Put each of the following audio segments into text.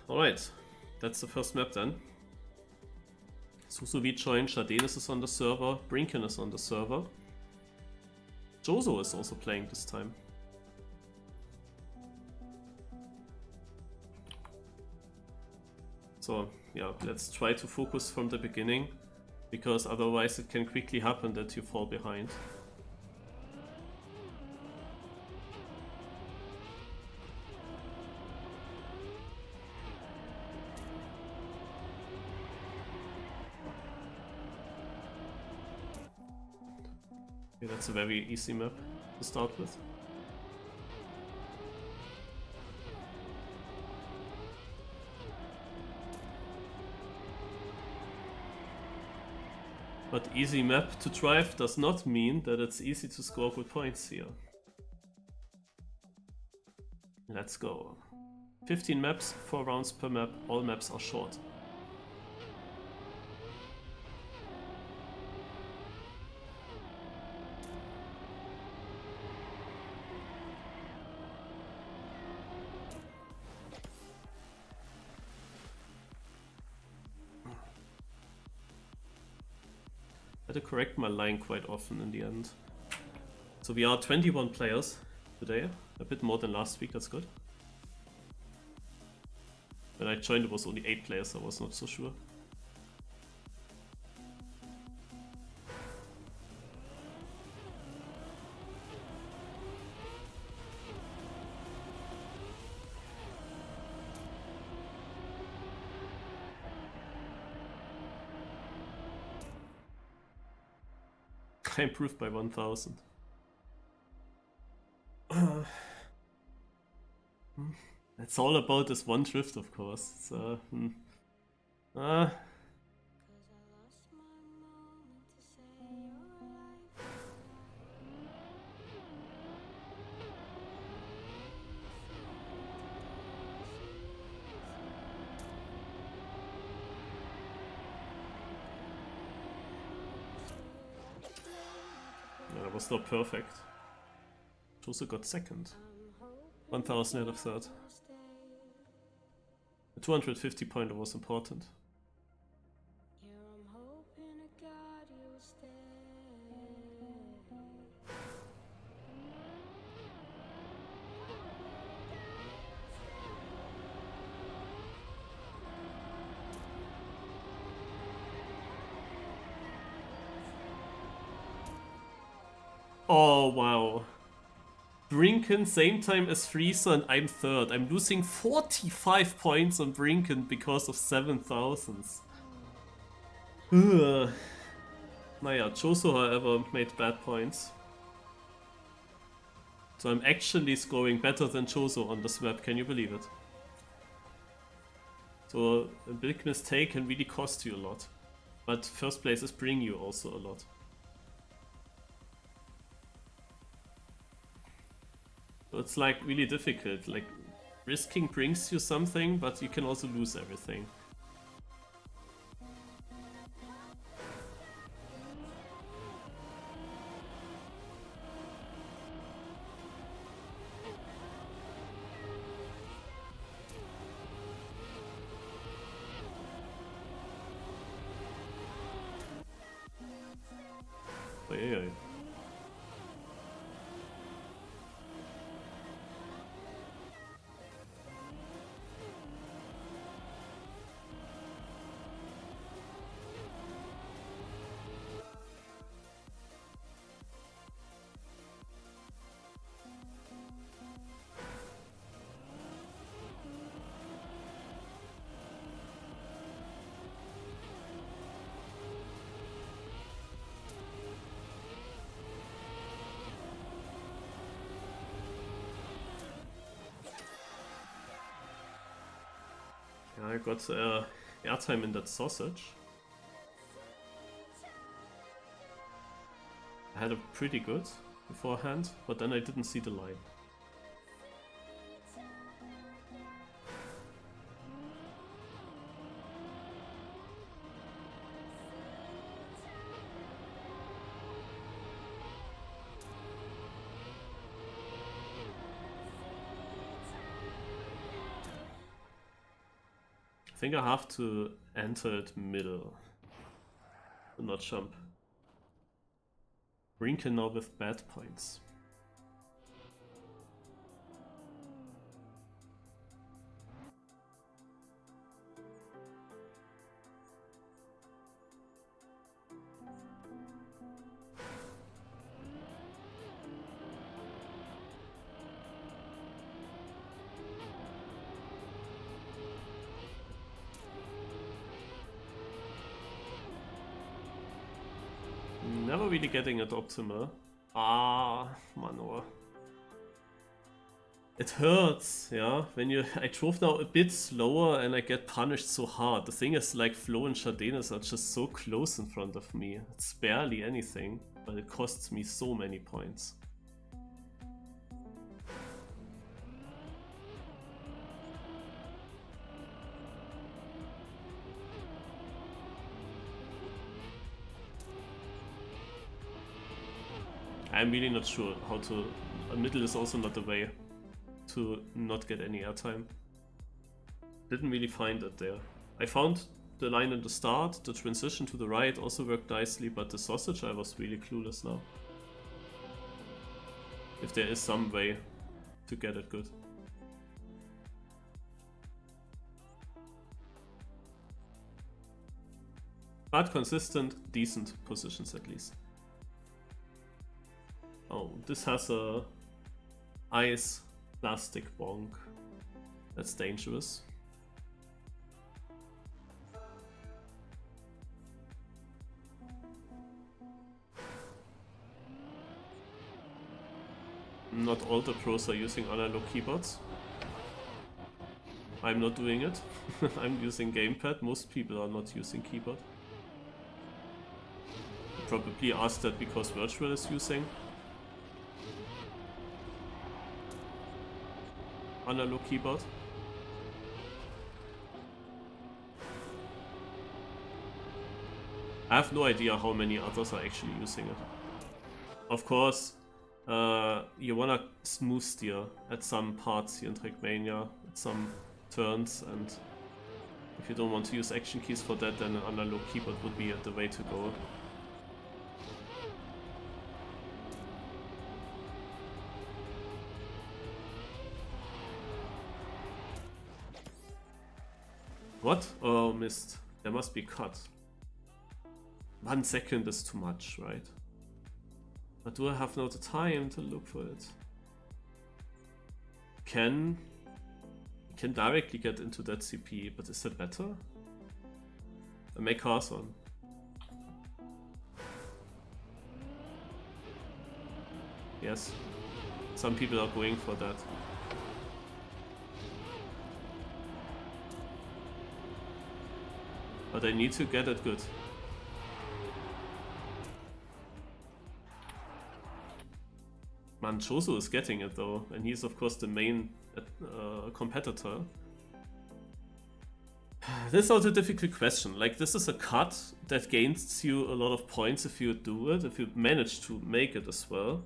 Alright, that's the first map then. Susuvi joined, Shadenis is on the server, Brinkenn is on the server. Jozo is also playing this time. So yeah, let's try to focus from the beginning, because otherwise it can quickly happen that you fall behind. Okay, that's a very easy map to start with. But easy map to drive does not mean that it's easy to score good points here. Let's go. 15 maps, 4 rounds per map, all maps are short. I had to correct my line quite often in the end. So we are 21 players today, a bit more than last week, that's good. When I joined it was only 8 players, I was not so sure. I improved by 1000. It's all about this one drift, of course. So, that was not perfect. Jozo got second. 1000 out of third. The 250 pointer was important. Oh wow. Brinkenn same time as Freezer and I'm third. I'm losing 45 points on Brinkenn because of 7000s. Naja, Jozo however made bad points. So I'm actually scoring better than Jozo on this map, can you believe it? So a big mistake can really cost you a lot. But first places bring you also a lot. So it's like really difficult, like risking brings you something, but you can also lose everything. Oh, yeah. I got airtime in that sausage. I had a pretty good beforehand, but then I didn't see the line. think I have to enter it middle. Do not jump. Brinkenn now with bad points. Never really getting it optimal. Ah, Mano. It hurts, yeah. When you, I drove now a bit slower and I get punished so hard. The thing is, like, Flo and Chardenas are just so close in front of me. It's barely anything, but it costs me so many points. I'm really not sure how to... Middle is also not the way to not get any airtime. Didn't really find it there. I found the line in the start, the transition to the right also worked nicely, but the sausage, I was really clueless now. If there is some way to get it good. But consistent, decent positions at least. Oh, this has a ice plastic bonk. That's dangerous. Not all the pros are using analog keyboards. I'm not doing it. I'm using gamepad. Most people are not using keyboard. You probably asked that because Virtual is using analog keyboard. I have no idea how many others are actually using it. Of course, you wanna smooth steer at some parts here in Trackmania, at some turns, and if you don't want to use action keys for that, then an analog keyboard would be the way to go. What? Oh, missed. There must be cut. 1 second is too much, right? But do I have now the time to look for it? Can directly get into that CP, but is that better? Make cars on. Yes. Some people are going for that. But I need to get it good. Man, Jozo is getting it though, and he's of course the main competitor. This is also a difficult question. Like, this is a cut that gains you a lot of points if you do it, if you manage to make it as well.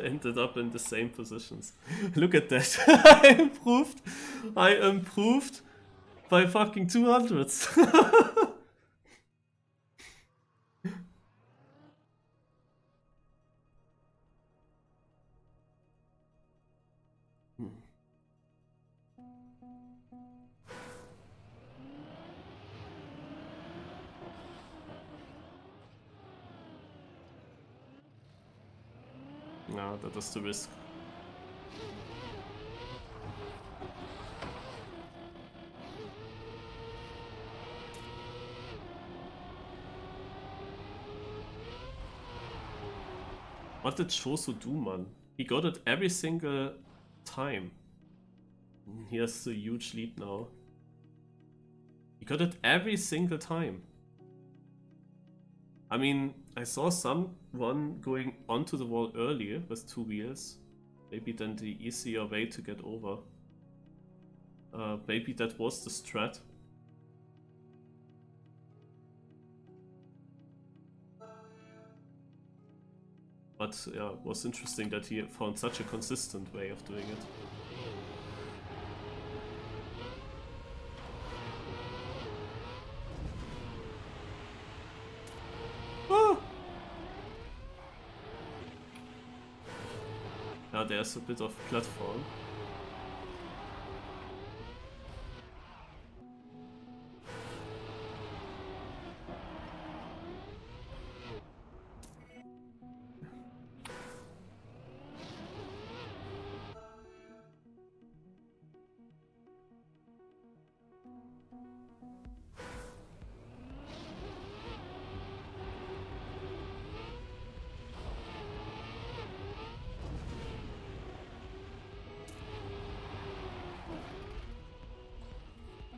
Ended up in the same positions. Look at that. I improved by fucking 200s. No, that is the risk. What did Jozo do, man? He got it every single time. He has a huge lead now. He got it every single time. I mean, I saw someone going onto the wall earlier with 2 wheels. Maybe then the easier way to get over. Maybe that was the strat. But yeah, it was interesting that he found such a consistent way of doing it. Ah! Yeah, there's a bit of platform.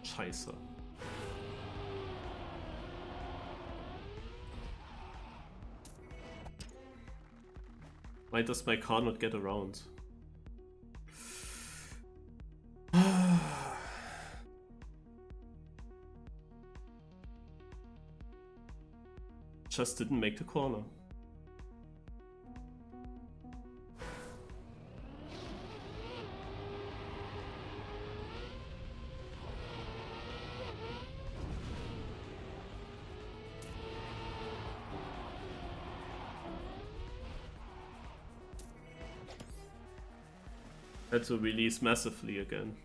Scheiße. Why does my car not get around? Just didn't make the corner. Had to release massively again.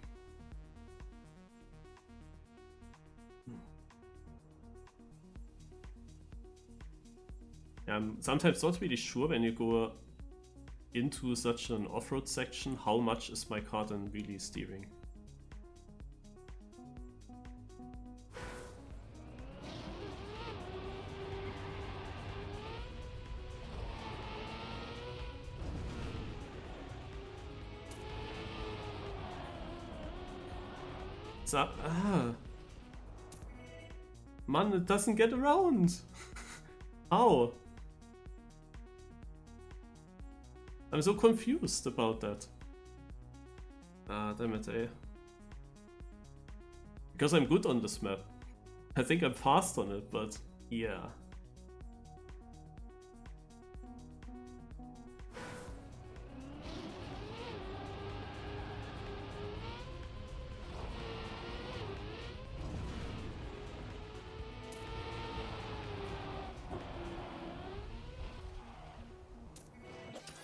I'm sometimes not really sure when you go into such an off-road section how much is my car then really steering. What's up? Ah. Man, it doesn't get around. How? I'm so confused about that. Ah, damn it, eh. Because I'm good on this map. I think I'm fast on it, but yeah.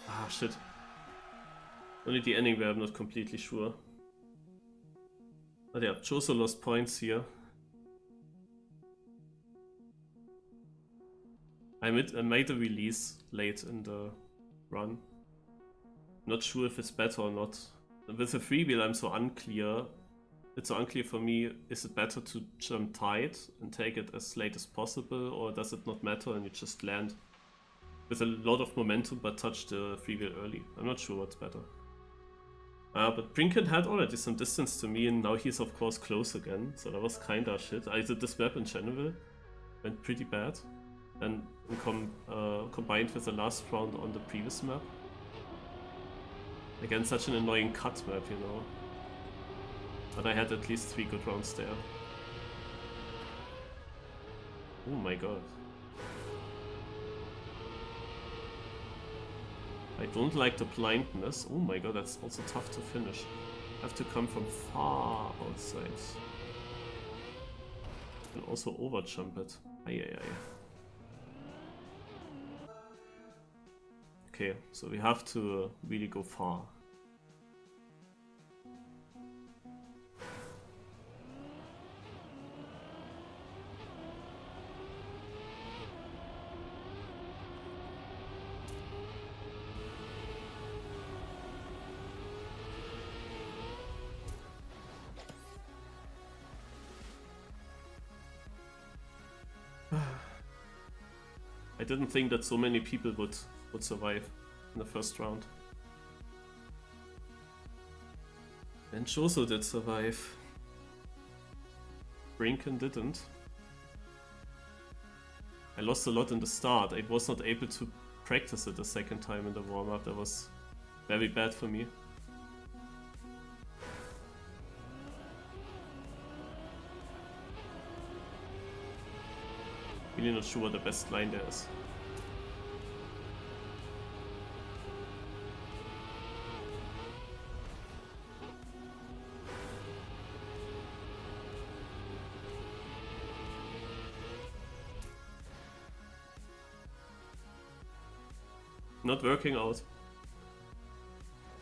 Ah, shit. Only the ending where I'm not completely sure. But yeah, Jozo lost points here. I made a release late in the run. Not sure if it's better or not. With a freewheel I'm so unclear. It's so unclear for me, is it better to jump tight and take it as late as possible, or does it not matter and you just land with a lot of momentum but touch the freewheel early? I'm not sure what's better. But Brinkenn had already some distance to me and now he's of course close again, so that was kinda shit. I did this map in general, went pretty bad. And combined with the last round on the previous map. Again, such an annoying cut map, you know. But I had at least 3 good rounds there. Oh my god. I don't like the blindness. Oh my god, that's also tough to finish. I have to come from far outside. And also overjump it. Ay. Okay, so we have to really go far. I didn't think that so many people would survive in the first round. And Jozo did survive. Brinkenn didn't. I lost a lot in the start. I was not able to practice it a second time in the warm-up. That was Very bad for me. Really not sure what the best line there is. Not working out.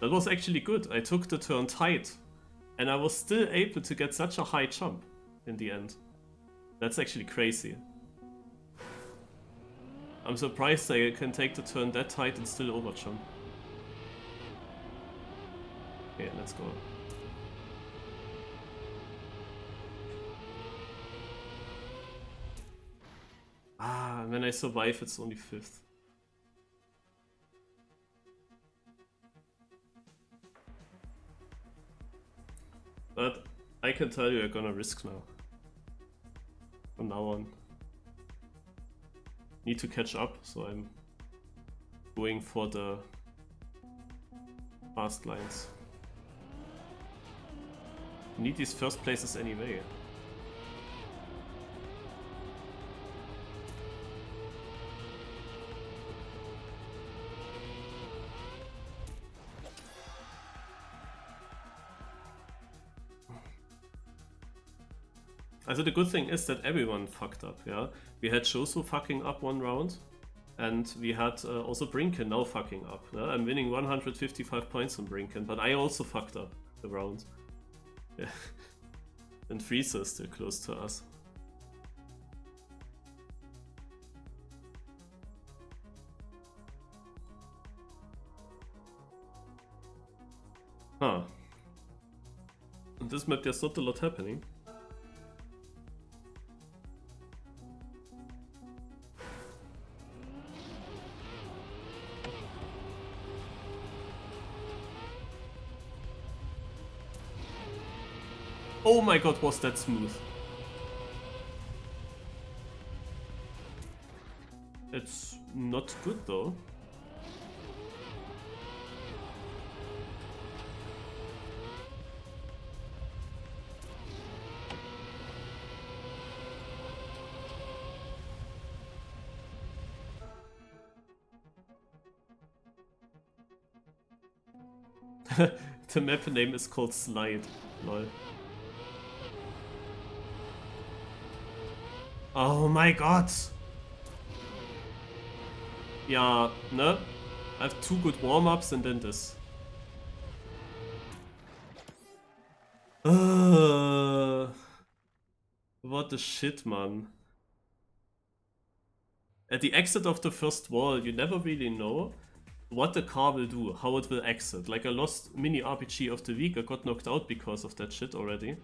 That was actually good. I took the turn tight, and I was still able to get such a high jump in the end. That's actually crazy. I'm surprised I can take the turn that tight and still overjump. Okay, let's go. Ah, when I survive, it's only 5th. But I can tell you I'm gonna risk now. From now on. Need to catch up, so I'm going for the fast lines. Need these first places anyway. Also the good thing is that everyone fucked up, yeah? We had Jozo fucking up one round, and we had also Brinkenn now fucking up. Yeah? I'm winning 155 points on Brinkenn, but I also fucked up the round. Yeah. And Freezer is still close to us. Huh. On this map there's not a lot happening. Oh my god, was that smooth. It's not good though. The map name is called Slide. Lol. Oh my god! Yeah, ne? I have 2 good warm-ups and then this. What the shit, man. At the exit of the first wall, you never really know what the car will do, how it will exit. Like I lost mini RPG of the week, I got knocked out because of that shit already.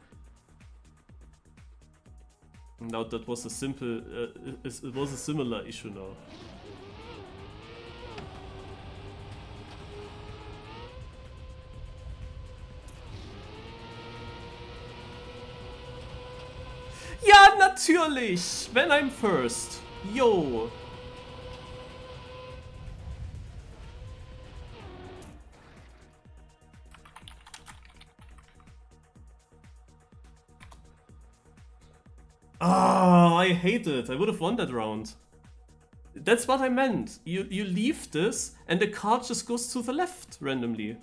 Now that was a simple, it was a similar issue now. Ja, natürlich! When I'm first! Yo! Ah, I hate it. I would have won that round. That's what I meant. You leave this and the card just goes to the left randomly.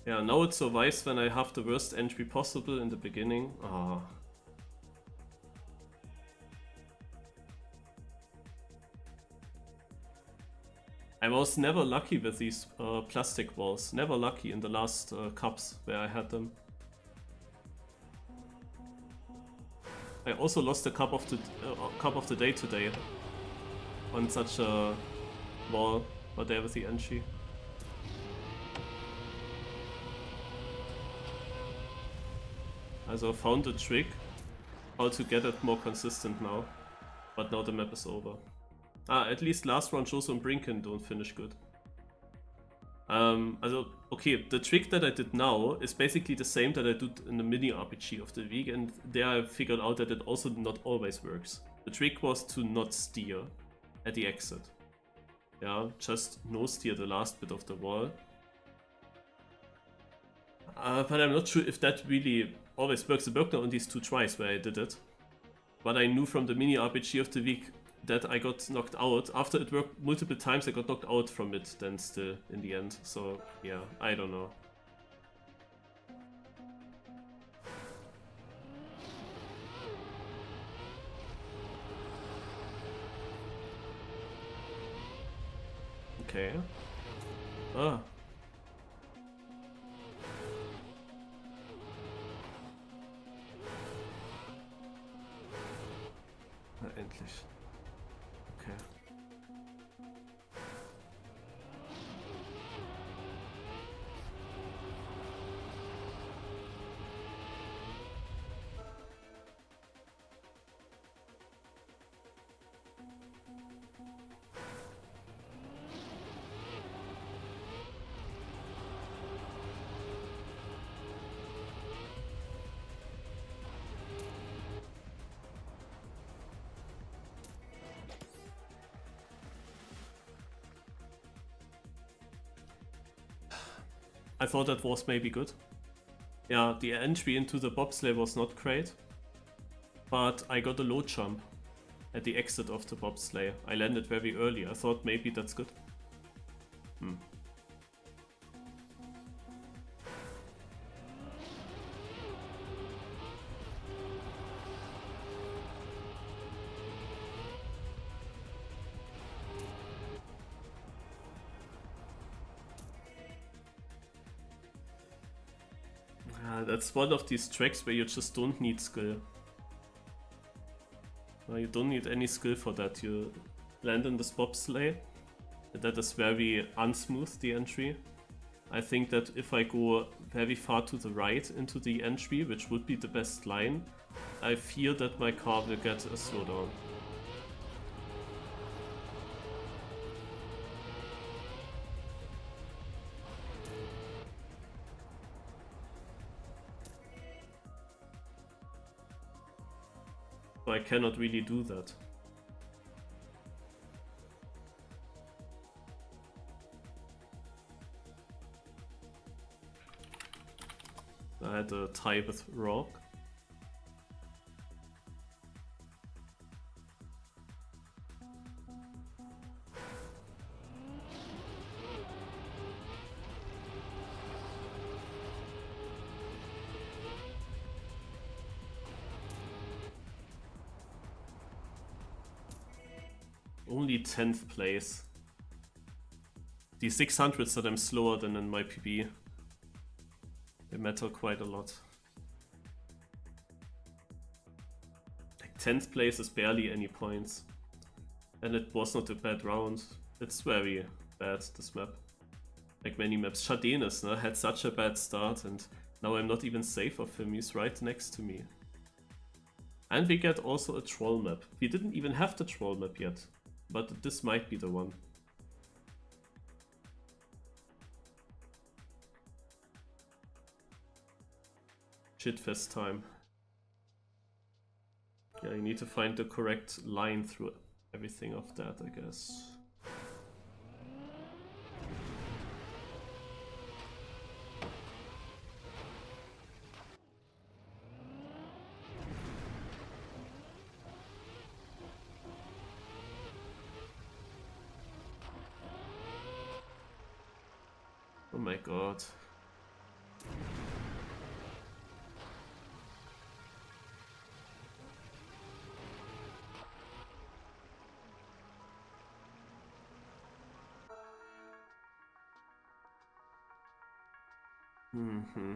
Yeah, now it survives when I have the worst entry possible in the beginning. Ah. I was never lucky with these plastic walls. Never lucky in the last cups where I had them. I also lost the cup of the day today on such a wall, but there with the entry. Also found a trick how to get it more consistent now, but now the map is over. At least last round Jozo and Brinkenn don't finish good. Also, okay, the trick that I did now is basically the same that I did in the mini RPG of the week, and there I figured out that it also not always works. The trick was to not steer at the exit. Yeah, just no steer the last bit of the wall. But I'm not sure if that really always works. It worked on these 2 tries where I did it. But I knew from the mini RPG of the week that I got knocked out. After it worked multiple times, I got knocked out from it then still in the end. So yeah, I don't know. Okay. Ah. Na, endlich. Okay. I thought that was maybe good. Yeah, the entry into the bobsleigh was not great, but I got a low jump at the exit of the bobsleigh. I landed very early. I thought maybe that's good. That's one of these tracks where you just don't need skill. You don't need any skill for that. You land in this bobsleigh. That is very unsmooth, the entry. I think that if I go very far to the right into the entry, which would be the best line, I fear that my car will get a slowdown. So I cannot really do that. I had a tie with Rock. Only 10th place. The 600s that I'm slower than in my PB. They matter quite a lot. Like 10th place is barely any points. And it was not a bad round. It's very bad, this map. Like many maps. Shadenes had such a bad start, and now I'm not even safe of him. He's right next to me. And we get also a troll map. We didn't even have the troll map yet. But this might be the one. Shitfest time. Yeah, you need to find the correct line through everything of that, I guess. Oh my god. Mm-hmm.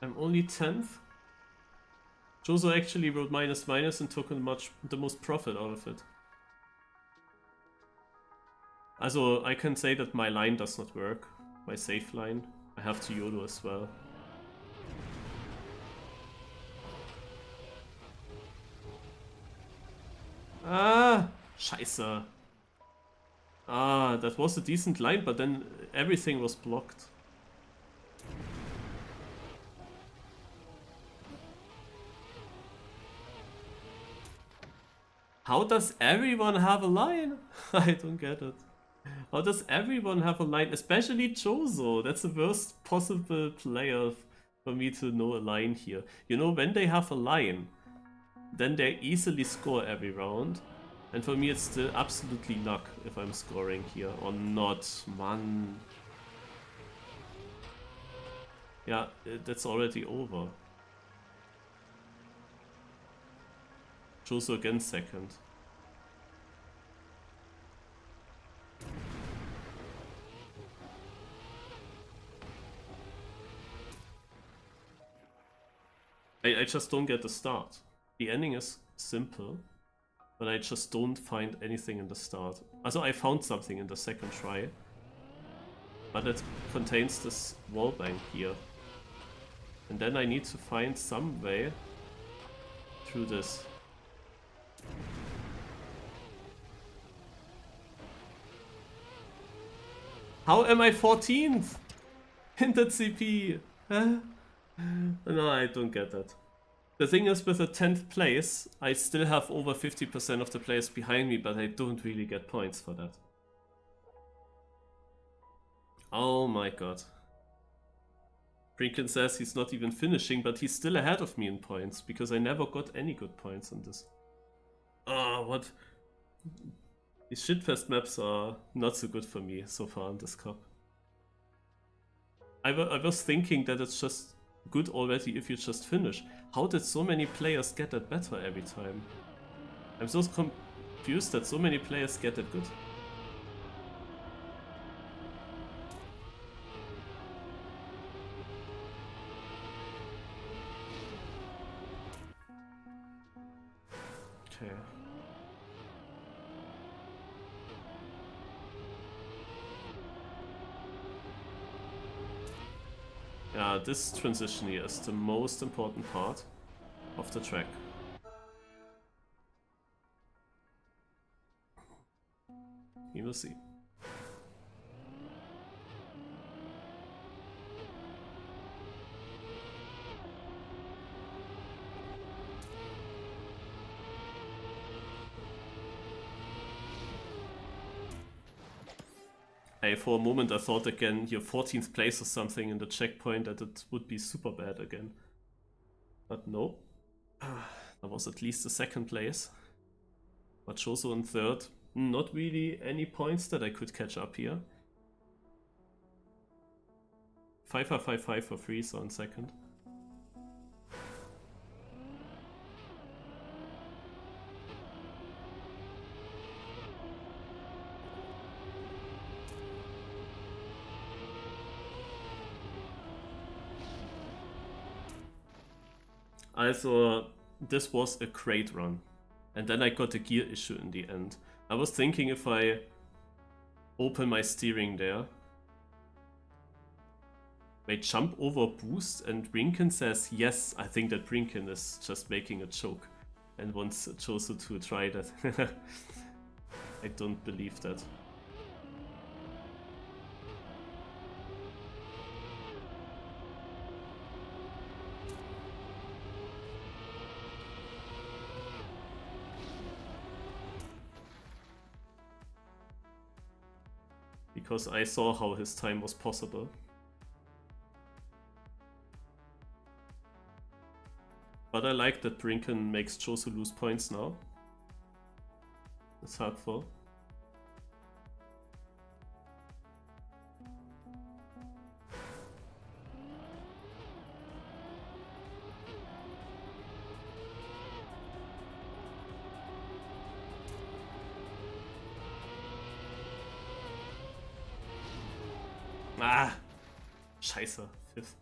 I'm only 10th. Jozo actually wrote -" and took the most profit out of it. Also, I can say that my line does not work. My safe line. I have to YOLO as well. Ah! Scheiße. Ah, that was a decent line, but then everything was blocked. How does everyone have a line? I don't get it. How does everyone have a line? Especially Jozo. That's the worst possible player for me to know a line here. You know, when they have a line, then they easily score every round. And for me it's still absolutely luck if I'm scoring here or not. Man. Yeah, that's already over. Jozo again second. I just don't get the start. The ending is simple, but I just don't find anything in the start. Also, I found something in the second try, but it contains this wallbang here. And then I need to find some way through this. How am I 14th in the CP? Huh? No, I don't get that. The thing is, with a 10th place, I still have over 50% of the players behind me, but I don't really get points for that. Oh my god. Brinkenn says he's not even finishing, but he's still ahead of me in points, because I never got any good points in this. Oh, what? These shitfest maps are not so good for me so far in this cup. I was thinking that it's just good already if you just finish. How did so many players get it better every time? I'm so confused that so many players get it good. Okay. Yeah, this transition here is the most important part of the track. You will see. For a moment I thought again your 14th place or something in the checkpoint that it would be super bad again. But no. That was at least the second place. But Jozo in third. Not really any points that I could catch up here. 5-5-5 for free, so in second. Also, this was a great run. And then I got a gear issue in the end. I was thinking if I open my steering there. Wait, jump over boost? And Brinkenn says yes. I think that Brinkenn is just making a joke and wants Jozo to try that. I don't believe that. Because I saw how his time was possible. But I like that Brinkenn makes Jozo lose points now. It's helpful. Ah! Scheiße. Fifth.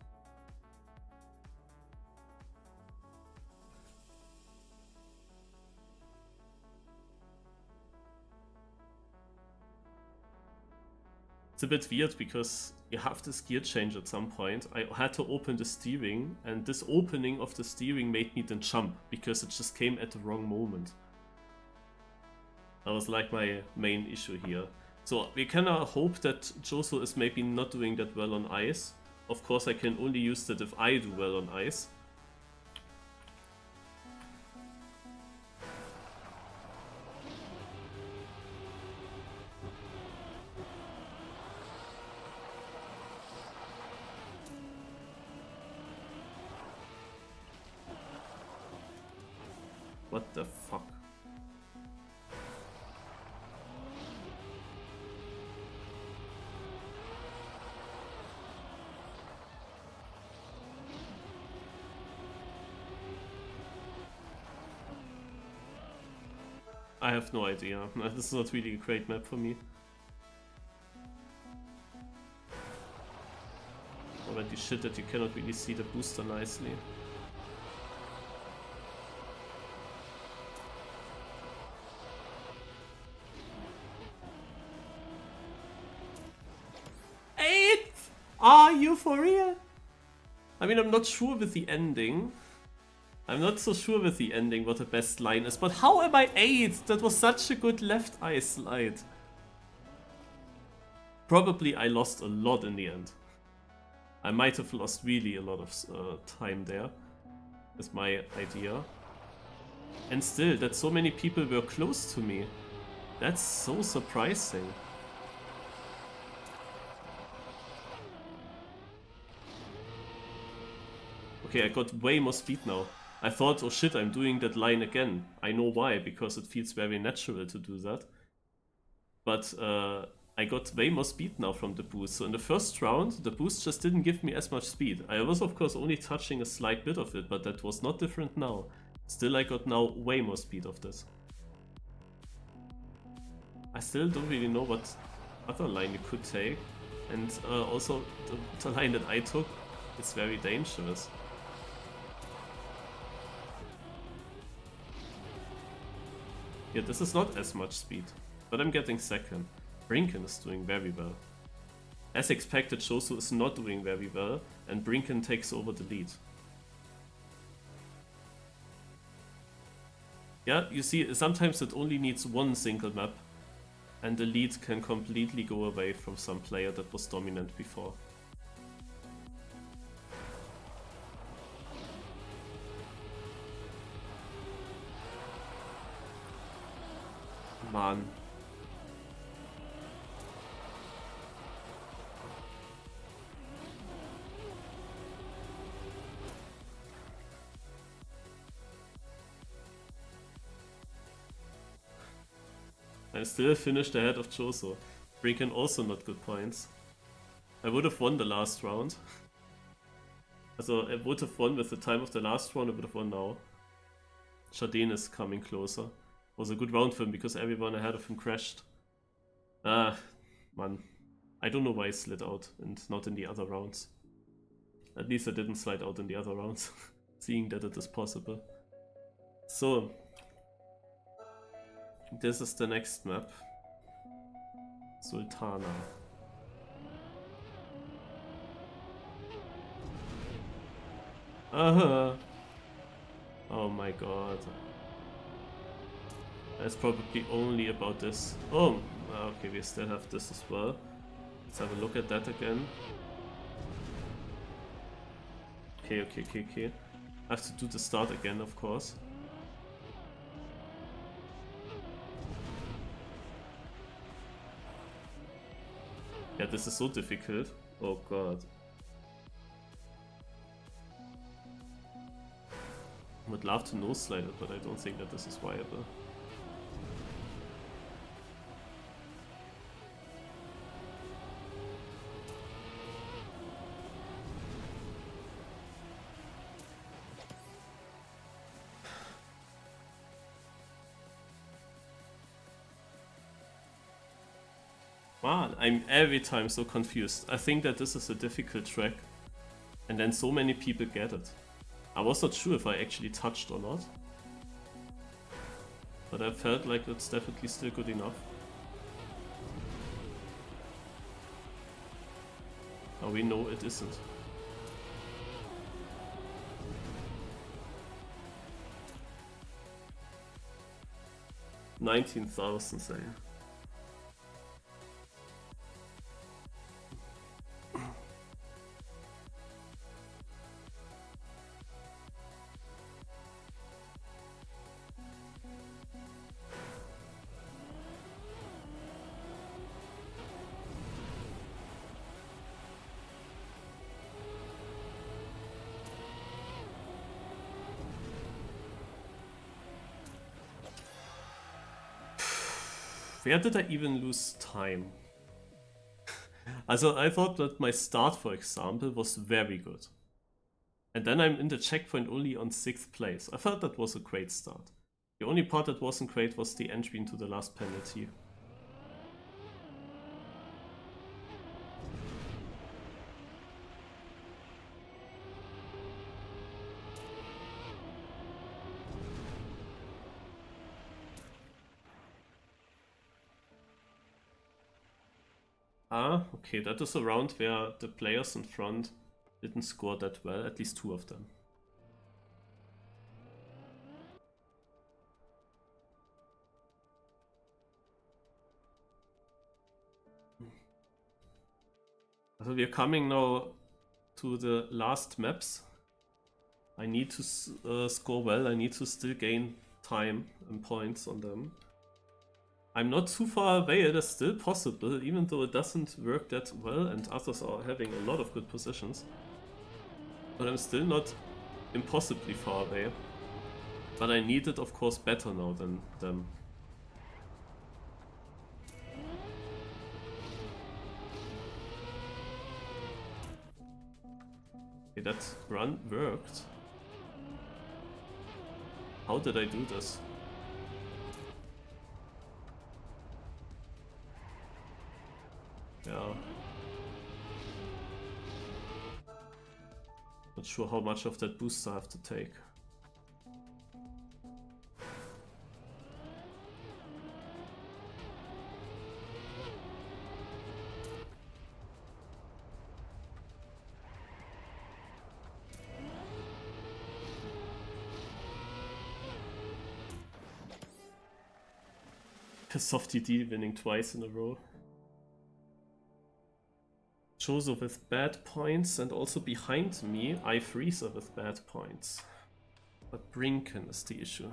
It's a bit weird because you have this gear change at some point. I had to open the steering, and this opening of the steering made me then jump because it just came at the wrong moment. That was like my main issue here. So we can hope that Jozo is maybe not doing that well on ice. Of course I can only use that if I do well on ice. What the fuck? I have no idea. This is not really a great map for me. Already shit that you cannot really see the booster nicely. Are you for real? I mean, I'm not sure with the ending. I'm not so sure with the ending what the best line is, but how am I 8th? That was such a good left eye slide. Probably I lost a lot in the end. I might have lost really a lot of time there, is my idea. And still, that so many people were close to me. That's so surprising. Okay, I got way more speed now. I thought, oh shit, I'm doing that line again. I know why, because it feels very natural to do that. But I got way more speed now from the boost. So in the first round, the boost just didn't give me as much speed. I was of course only touching a slight bit of it, but that was not different now. Still, I got now way more speed of this. I still don't really know what other line you could take. And also, the line that I took is very dangerous. Yeah, this is not as much speed, but I'm getting second. Brinkenn is doing very well. As expected, Jozo is not doing very well, and Brinkenn takes over the lead. Yeah, you see, sometimes it only needs one single map, and the lead can completely go away from some player that was dominant before. Man. I still finished ahead of Jozo. Brinkenn also not good points. I would have won the last round. Also, I would have won with the time of the last round, I would have won now. Jardine is coming closer. Was a good round for him because everyone ahead of him crashed. Man. I don't know why he slid out and not in the other rounds. At least I didn't slide out in the other rounds, seeing that it is possible. So, this is the next map. Sultana. Oh my god. It's probably only about this. Oh, okay, we still have this as well. Let's have a look at that again. Okay. I have to do the start again, of course. Yeah, this is so difficult. Oh god. I would love to nose slide it, but I don't think that this is viable. Man, I'm every time so confused. I think that this is a difficult track, and then so many people get it. I was not sure if I actually touched or not, but I felt like it's definitely still good enough. Now we know it isn't. $19,000, say. Where did I even lose time? Also, I thought that my start, for example, was very good. And then I'm in the checkpoint only on 6th place. I thought that was a great start. The only part that wasn't great was the entry into the last penalty. Ah, okay, that is a round where the players in front didn't score that well, at least 2 of them. So we are coming now to the last maps. I need to score well, I need to still gain time and points on them. I'm not too far away, it is still possible, even though it doesn't work that well and others are having a lot of good positions. But I'm still not impossibly far away. But I need it, of course, better now than them. Okay, that run worked. How did I do this? Yeah. Not sure how much of that boost I have to take. Soft TD winning twice in a row. Jozo with bad points and also behind me, I Freezer with bad points. But Brinkenn is the issue.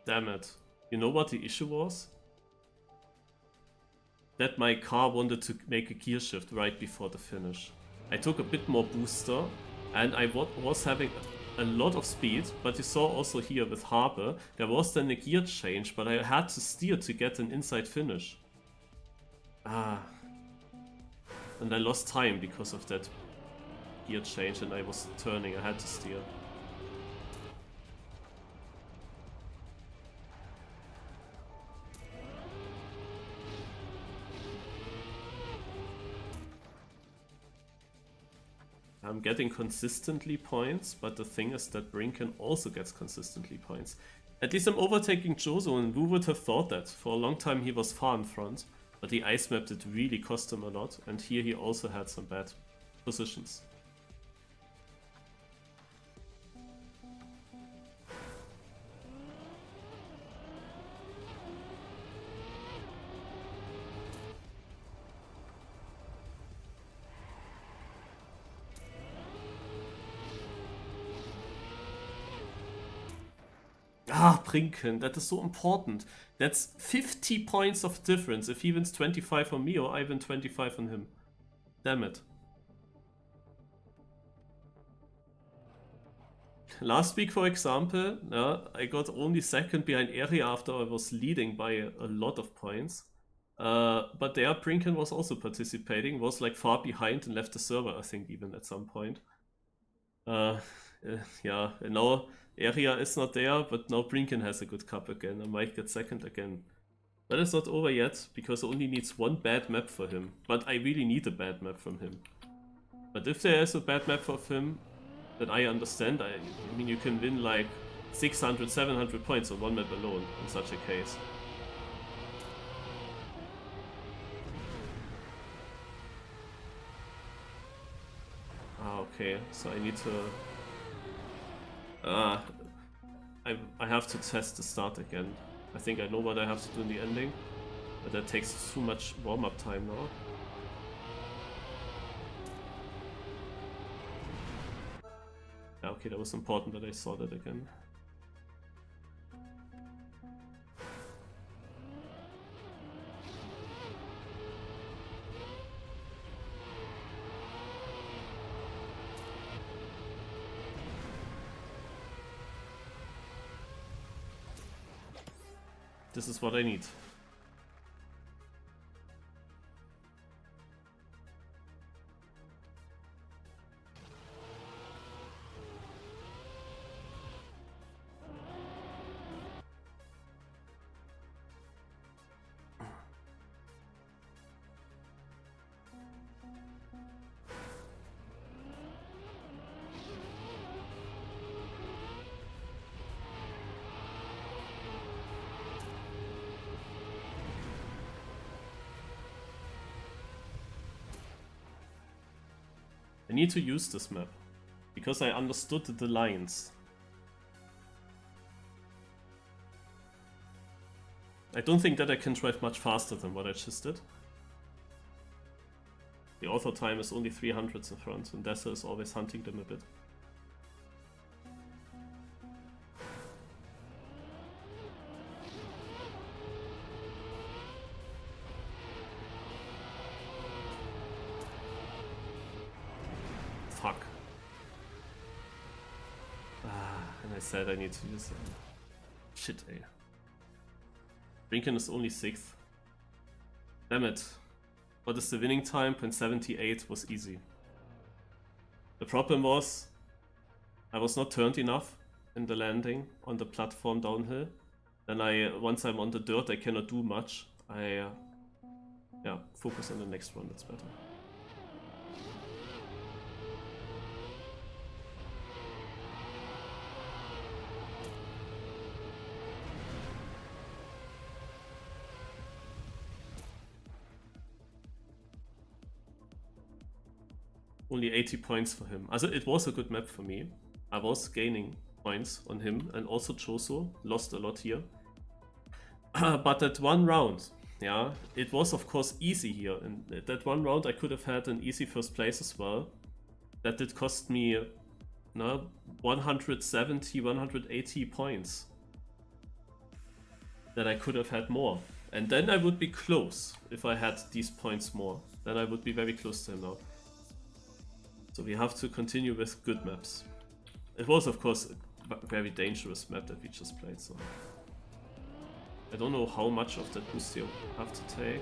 Damn it. You know what the issue was? That my car wanted to make a gear shift right before the finish. I took a bit more booster and I was having a lot of speed, but you saw also here with Harbour, there was then a gear change, but I had to steer to get an inside finish. Ah. And I lost time because of that gear change and I was turning, I had to steer. I'm getting consistently points, but the thing is that Brinkenn also gets consistently points. At least I'm overtaking Jozo, and who would have thought that? For a long time he was far in front, but the ice map did really cost him a lot, and here he also had some bad positions. Ah, Brinkenn, that is so important. That's 50 points of difference if he wins 25 on me or I win 25 on him. Damn it. Last week, for example, I got only second behind Eri after I was leading by a lot of points. But there, Brinkenn was also participating, was like far behind and left the server, I think, even at some point. Yeah, and now area is not there, but now Brinkenn has a good cup again. I might get second again. But it's not over yet, because it only needs one bad map for him. But I really need a bad map from him. But if there is a bad map for him, then I understand. I mean, you can win like 600, 700 points on one map alone in such a case. Okay, so I need to... I have to test the start again. I think I know what I have to do in the ending, but that takes too much warm-up time now. Yeah, okay, that was important that I saw that again. This is what I need. I need to use this map, because I understood the lines. I don't think that I can drive much faster than what I just did. The auto time is only 300s in front, and Dessa is always hunting them a bit. Fuck. And I said I need to use them. Shit, eh. Brinkenn is only 6th. Damn it. What is the winning time? 0.78 was easy. The problem was I was not turned enough in the landing on the platform downhill. Then once I'm on the dirt, I cannot do much. Yeah, focus on the next one, that's better. Only 80 points for him. Also, it was a good map for me. I was gaining points on him, and also Jozo lost a lot here. But that one round, yeah, it was of course easy here. And that one round I could have had an easy first place as well. That did cost me 170, 180 points. That I could have had more. And then I would be close if I had these points more. Then I would be very close to him now. So we have to continue with good maps. It was of course a very dangerous map that we just played, so... I don't know how much of that boost you have to take.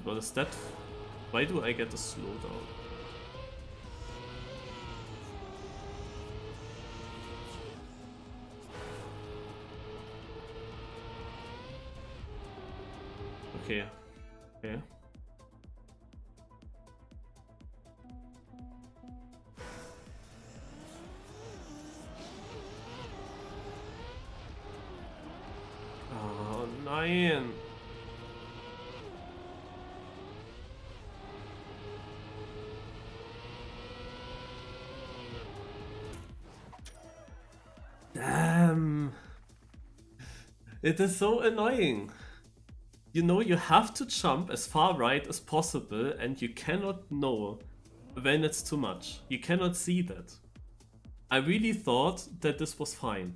What is that? Why do I get a slowdown? Okay. Okay. Oh nein. Damn. It is so annoying. You know, you have to jump as far right as possible, and you cannot know when it's too much. You cannot see that. I really thought that this was fine.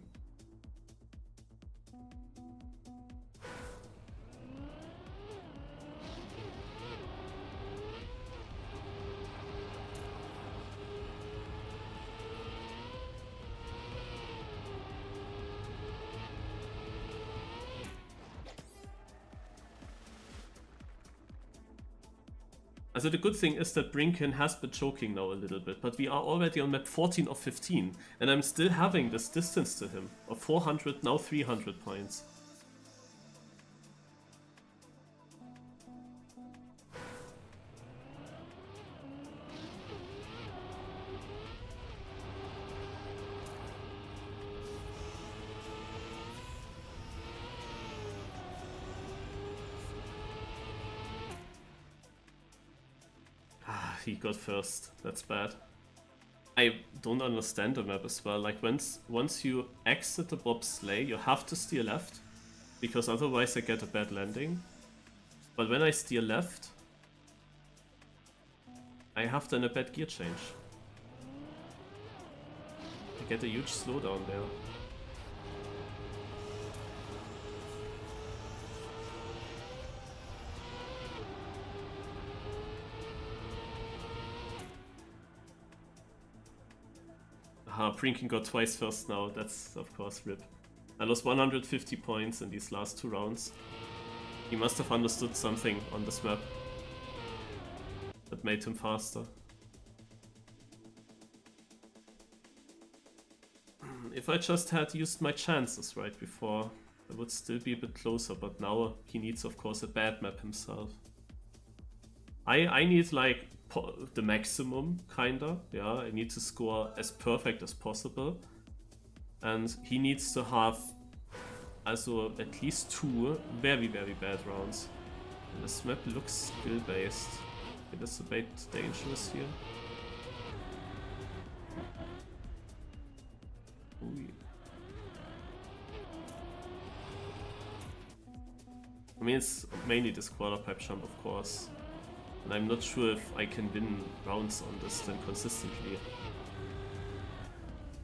Also the good thing is that Brinkenn has been choking now a little bit, but we are already on map 14 of 15, and I'm still having this distance to him of 400, now 300 points. He got first. That's bad. I don't understand the map as well. Like once you exit the bobsleigh, you have to steer left, because otherwise I get a bad landing. But when I steer left, I have then a bad gear change. I get a huge slowdown there. Brinkenn got twice first now, that's of course RIP. I lost 150 points in these last 2 rounds. He must have understood something on this map that made him faster. If I just had used my chances right before, I would still be a bit closer, but now he needs of course a bad map himself. I need like the maximum, kinda, yeah, I need to score as perfect as possible. And he needs to have also at least 2 very bad rounds. And this map looks skill based. It is a bit dangerous here. Ooh. I mean, it's mainly this quarter pipe jump, of course. And I'm not sure if I can win rounds on this then consistently.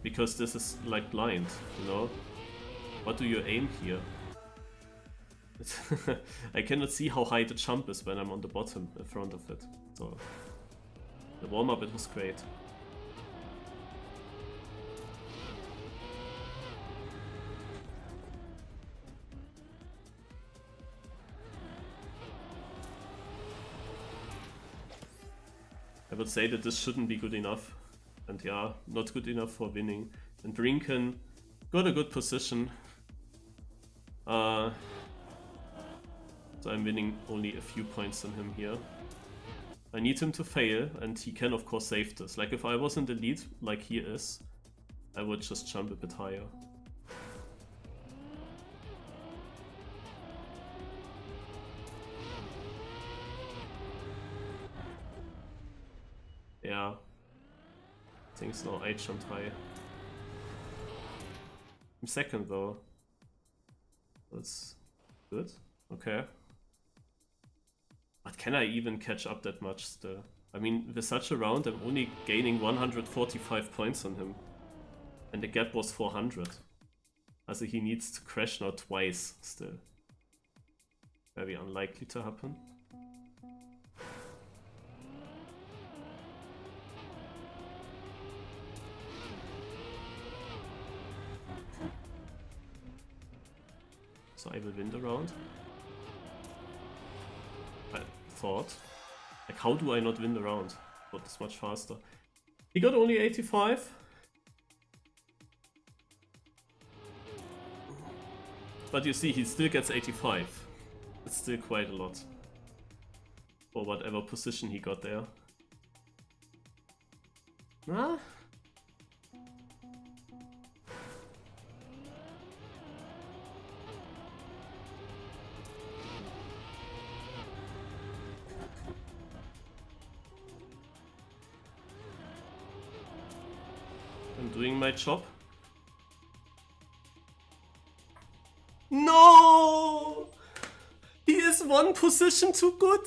Because this is like blind, you know? What do you aim here? I cannot see how high the jump is when I'm on the bottom in front of it. So the warm-up, it was great. I would say that this shouldn't be good enough. And yeah, not good enough for winning. And Brinkenn got a good position. So I'm winning only a few points on him here. I need him to fail, and he can of course save this. Like if I was in the lead, like he is, I would just jump a bit higher. Yeah. Things now I jumped high. I'm second though. That's good. Okay. But can I even catch up that much still? I mean, with such a round, I'm only gaining 145 points on him. And the gap was 400. Also he needs to crash now twice still. Very unlikely to happen. So I will win the round. I thought. Like, how do I not win the round? But it's much faster. He got only 85. But you see, he still gets 85. It's still quite a lot. For whatever position he got there. Nah? I'm doing my job. No! He is 1 position too good.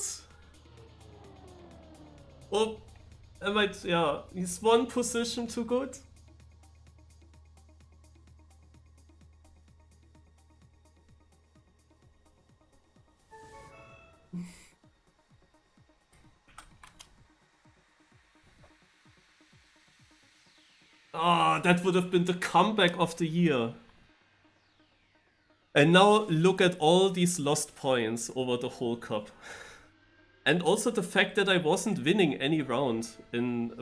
Oh, yeah, he's 1 position too good. Ah, that would have been the comeback of the year. And now look at all these lost points over the whole cup. And also the fact that I wasn't winning any round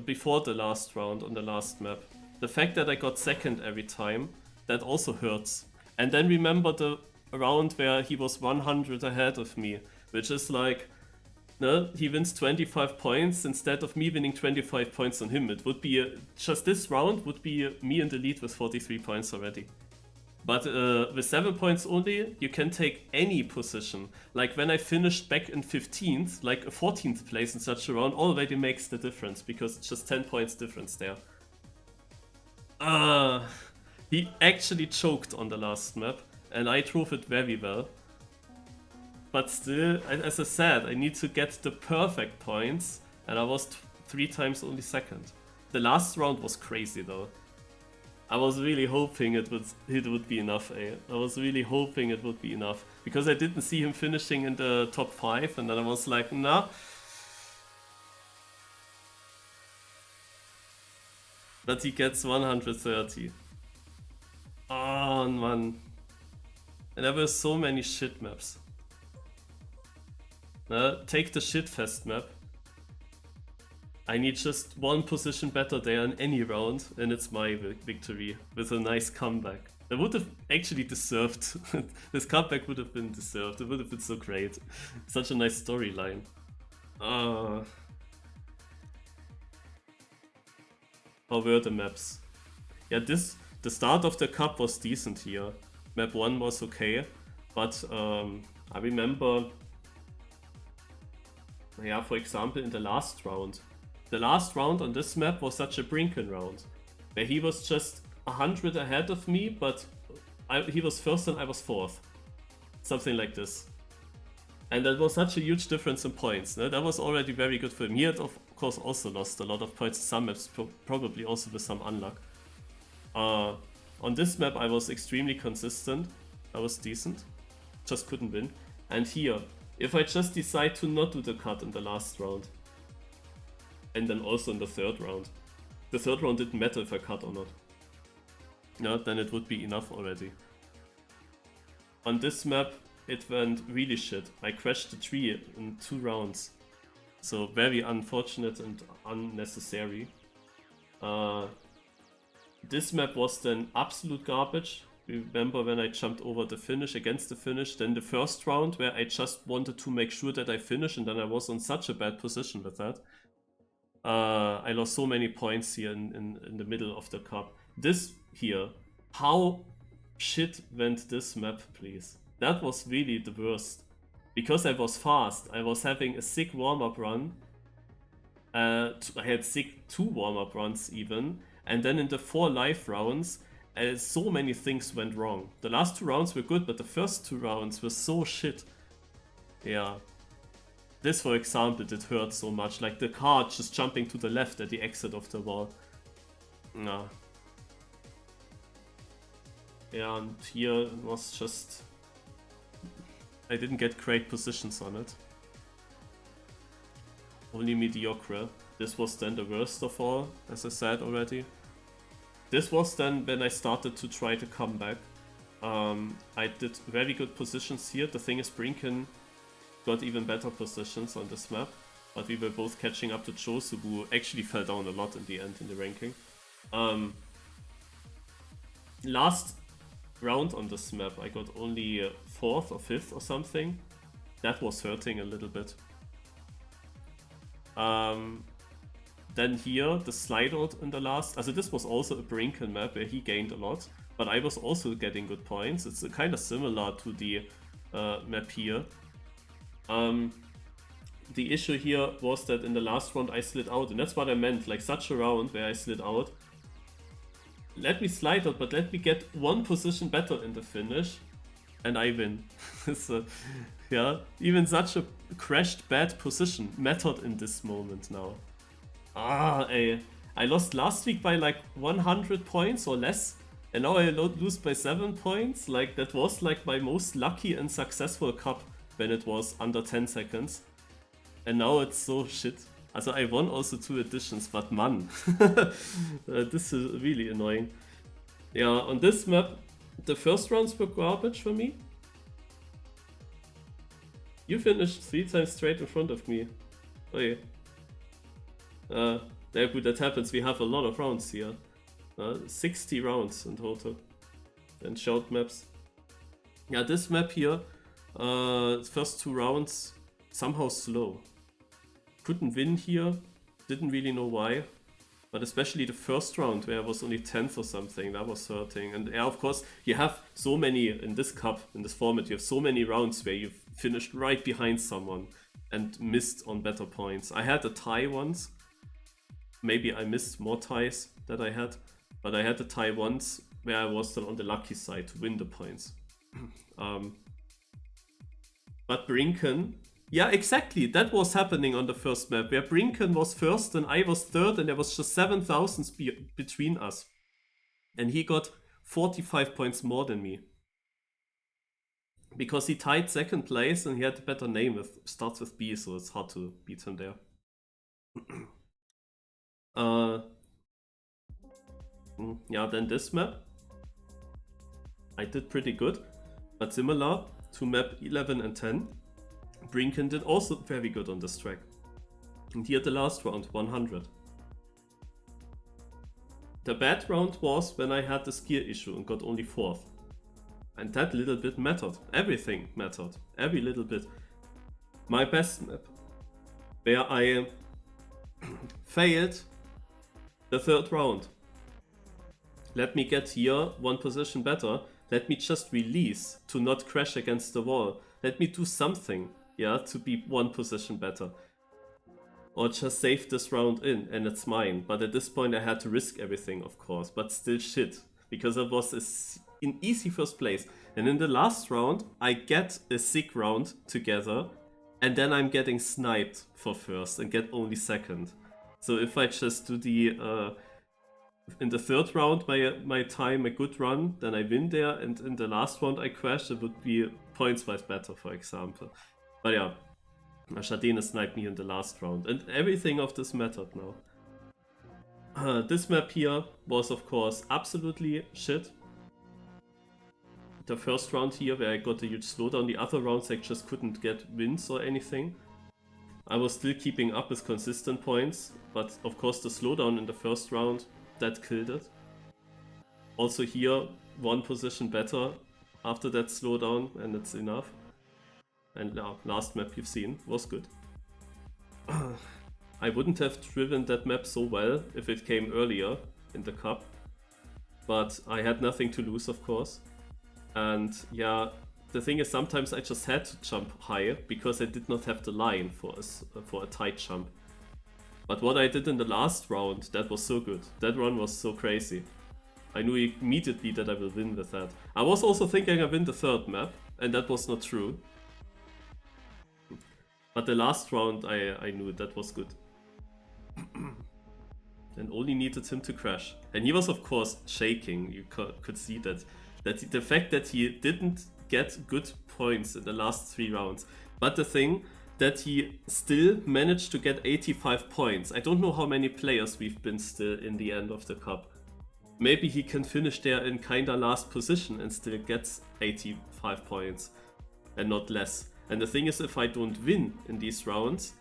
before the last round on the last map. The fact that I got second every time, that also hurts. And then remember the round where he was 100 ahead of me, which is like, no, he wins 25 points instead of me winning 25 points on him. It would be, just this round would be me in the lead with 43 points already. But with 7 points only, you can take any position. Like when I finished back in 15th, like a 14th place in such a round already makes the difference, because it's just 10 points difference there. He actually choked on the last map, and I drove it very well. But still, as I said, I need to get the perfect points, and I was 3 times only second. The last round was crazy though. I was really hoping it would be enough, I was really hoping it would be enough. Because I didn't see him finishing in the top 5, and then I was like, nah. But he gets 130. Oh man. And there were so many shit maps. Take the shitfest map. I need just 1 position better there in any round, and it's my victory with a nice comeback. I would have actually deserved. This comeback would have been deserved. It would have been so great. Such a nice storyline. How were the maps? Yeah, the start of the cup was decent here. Map 1 was okay, but I remember, yeah, for example, in the last round. The last round on this map was such a Brinkenn round, where he was just 100 ahead of me, but he was first and I was fourth. Something like this. And that was such a huge difference in points. No? That was already very good for him. He had, of course, also lost a lot of points in some maps, probably also with some unluck. On this map, I was extremely consistent. I was decent. Just couldn't win. And here, if I just decide to not do the cut in the last round, and then also in the third round. The third round didn't matter if I cut or not. No, then it would be enough already. On this map, it went really shit. I crashed the tree in 2 rounds. So very unfortunate and unnecessary. This map was then absolute garbage. Remember when I jumped over the finish, against the finish, then the first round where I just wanted to make sure that I finish, and then I was on such a bad position with that. I lost so many points here in the middle of the cup. This here, how shit went this map, please? That was really the worst. Because I was fast, I was having a sick warm-up run. I had 2 warm-up runs even. And then in the 4 live rounds, so many things went wrong. The last 2 rounds were good, but the first 2 rounds were so shit. Yeah. This, for example, did hurt so much, like the car just jumping to the left at the exit of the wall. Nah. Yeah, and here it was just... I didn't get great positions on it. Only mediocre. This was then the worst of all, as I said already. This was then when I started to try to come back. I did very good positions here. The thing is, Brinkenn got even better positions on this map, but we were both catching up to Jozo, who actually fell down a lot in the end in the ranking. Last round on this map, I got only 4th or 5th or something. That was hurting a little bit. Then here, the slide out in the last... Also this was also a Brinkenn map where he gained a lot, but I was also getting good points. It's kind of similar to the map here. The issue here was that in the last round I slid out, and that's what I meant, like such a round where I slid out. Let me slide out, but let me get 1 position better in the finish, and I win. So, yeah, even such a crashed bad position mattered in this moment now. I lost last week by like 100 points or less, and now I lose by 7 points. Like, that was like my most lucky and successful cup when it was under 10 seconds. And now it's so shit. Also I won also 2 editions, but man. This is really annoying. Yeah, on this map, the first rounds were garbage for me. You finished 3 times straight in front of me. Oh yeah. Yeah, good, that happens. We have a lot of rounds here. 60 rounds in total. And short maps. Yeah, this map here, first 2 rounds, somehow slow. Couldn't win here, didn't really know why. But especially the first round where I was only 10th or something, that was hurting. And yeah, of course, you have so many, in this cup, in this format, you have so many rounds where you've finished right behind someone and missed on better points. I had a tie once. Maybe I missed more ties that I had. But I had a tie once where I was still on the lucky side to win the points. But Brinkenn, yeah, exactly, that was happening on the first map, where Brinkenn was first and I was third, and there was just 7,000 between us. And he got 45 points more than me. Because he tied second place and he had a better name, starts with B, so it's hard to beat him there. Yeah, then this map. I did pretty good, but similar to map 11 and 10. Brinkenn did also very good on this track. And here the last round, 100. The bad round was when I had this gear issue and got only 4th. And that little bit mattered. Everything mattered. Every little bit. My best map, where I failed the 3rd round. Let me get here 1 position better. Let me just release to not crash against the wall. Let me do something. Yeah, to be 1 position better. Or just save this round in, and it's mine. But at this point I had to risk everything, of course. But still shit. Because it was in easy first place. And in the last round, I get a sick round together. And then I'm getting sniped for first and get only second. So if I just do the... in the 3rd round, my time a good run, then I win there. And in the last round I crash, it would be points-wise better, for example. But yeah, Shadena sniped me in the last round, and everything of this mattered now. This map here was of course absolutely shit. The first round here where I got a huge slowdown, the other rounds I just couldn't get wins or anything. I was still keeping up with consistent points, but of course the slowdown in the first round, that killed it. Also here, 1 position better after that slowdown, and it's enough. And last map you've seen was good. I wouldn't have driven that map so well if it came earlier in the cup. But I had nothing to lose, of course. And yeah, the thing is sometimes I just had to jump high because I did not have the line for a tight jump. But what I did in the last round, that was so good. That run was so crazy. I knew immediately that I will win with that. I was also thinking I win the 3rd map, and that was not true. But the last round, I knew that was good. And only needed him to crash. And he was of course shaking, you could see that. The fact that he didn't get good points in the last 3 rounds. But the thing that he still managed to get 85 points. I don't know how many players we've been still in the end of the cup. Maybe he can finish there in kinda last position and still gets 85 points. And not less. And the thing is, if I don't win in these rounds,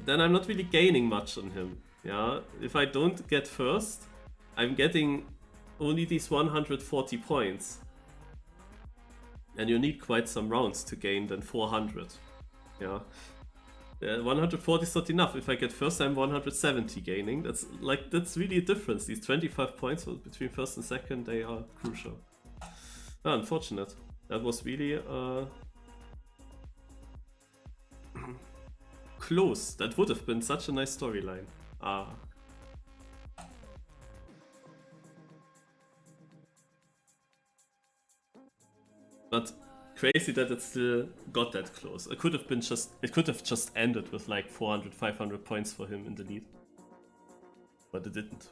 then I'm not really gaining much on him. Yeah, if I don't get first, I'm getting only these 140 points. And you need quite some rounds to gain than 400. Yeah. 140 is not enough. If I get first, I'm 170 gaining. That's really a difference. These 25 points between first and second, they are crucial. Unfortunate. That was really close. That would have been such a nice storyline. But crazy that it still got that close. It could have just ended with like 400, 500 points for him in the lead. But it didn't.